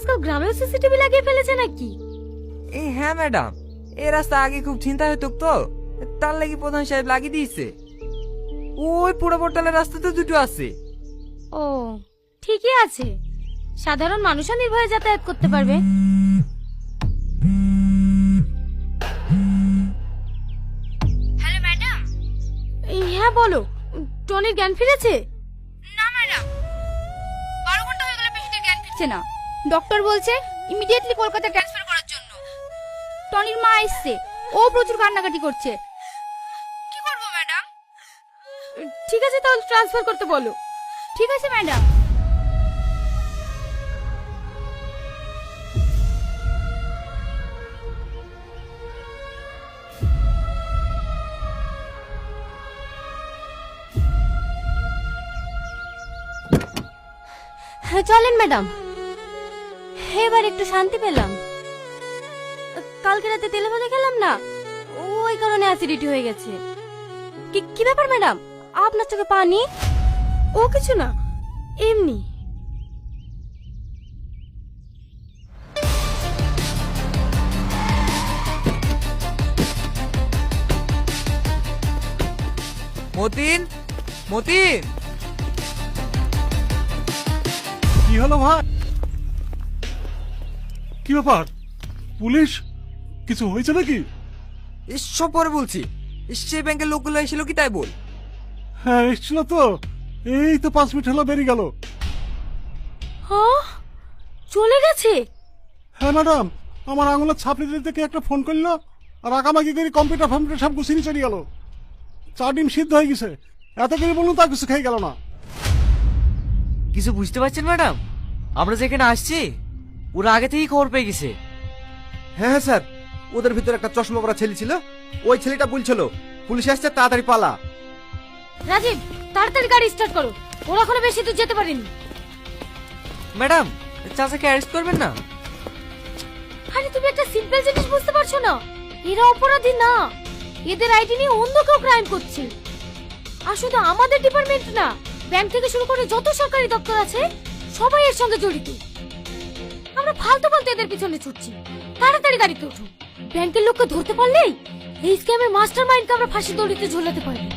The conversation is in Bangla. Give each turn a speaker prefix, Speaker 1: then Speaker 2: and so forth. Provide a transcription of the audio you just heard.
Speaker 1: আজকাল গ্রামেও সিসিটিভি লাগিয়ে ফেলেছে নাকি?
Speaker 2: হ্যাঁ ম্যাডাম, এই রাস্তা আগে খুব চিন্তা হতো তো, তার লাগি প্রধান সাহেব লাগিয়ে দিয়েছে। ওই পুরো পোর্টালের রাস্তাতে দুটো আছে।
Speaker 1: ও ঠিকই আছে, সাধারণ মানুষও নির্ভয়ে যাতায়াত করতে পারবে। Hello madam. হ্যাঁ বলো, টনির জ্ঞান ফিরেছে?
Speaker 3: না ম্যাডাম, 12 ঘন্টা হয়ে গেল পেশেন্টের জ্ঞান ফিরছে না। ডক্টর বলছে ইমিডিয়েটলি কলকাতা ট্রান্সফার করার জন্য। টনির মা এসছে, ও প্রচুর কান্নাকাটি করছে। কি করব ম্যাডাম?
Speaker 1: ঠিক আছে, তাহলে ট্রান্সফার করতে বলো।
Speaker 3: ঠিক আছে ম্যাডাম।
Speaker 1: হ্যাঁ চলেন ম্যাডাম, এবার একটু শান্তি পেলাম। কালকে রাতে তেলে ভাজা খেলাম না, ওই কারণে অ্যাসিডিটি হয়ে গেছে। কি ব্যাপার ম্যাডাম, আপনার চোখে পানি? ও কিছু না, এমনি।
Speaker 2: মতিন, মতিন।
Speaker 4: কি হলো ভাই? কি ব্যাপার? পুলিশ? কিছু হয়েছে নাকি?
Speaker 2: সব পরে বলছি। সে ব্যাংকের লোকগুলো এসেছিল কি তাই বল।
Speaker 4: হ্যাঁ এসছিল তো, এই তো 5 মিনিট হলো বেরিয়ে গেল।
Speaker 1: হ্যাঁ চলে গেছে?
Speaker 4: হ্যাঁ ম্যাডাম, আমার আঙুলের ছাপ নিতে দিতে কে একটা ফোন করলো, আর আগামাগি করে কম্পিউটার ফম্পিউটার সব গুছিয়ে চলে গেল। চা ডিম সিদ্ধ হয়ে গেছে, এত করে বলুন তা কিছু খেয়ে গেল না।
Speaker 5: কিছু বুঝতে পারছেন ম্যাডাম? আমরা যেখানে আসছি ওরা আগে থেকেই খবর পেয়ে গেছে।
Speaker 6: হ্যাঁ হ্যাঁ স্যার, ওদের ভিতরে একটা চশমা পরা ছেলে ছিল, ওই ছেলেটা বলছিল পুলিশ আসছে তাড়াতাড়ি পালা।
Speaker 1: রাজীব তাড়াতাড়ি গাড়ি স্টার্ট করো, ওরা এখনো বেশি দূর যেতে পারেনি।
Speaker 2: ম্যাডাম, চাচাকে অ্যারেস্ট করবেন না?
Speaker 1: আরে তুমি একটা সিম্পল জিনিস বুঝতে পারছো না? এরা অপরাধী না, এদের আইডি নিয়ে অন্য কেউ ক্রাইম করছে। আর শুধু আমাদের ডিপার্টমেন্ট না, ব্যাংক থেকে শুরু করে যত সরকারি দপ্তর আছে সবাই এর সঙ্গে জড়িত। আমরা ফালতু ফালতু এদের পিছনে ছুটছি। তাড়াতাড়ি গাড়িতে ওঠো, ব্যাংকের লোককে ধরতে পারলেই এই স্ক্যামের মাস্টার মাইন্ডকে আমরা ফাঁসি দড়িতে ঝোলাতে পারবো।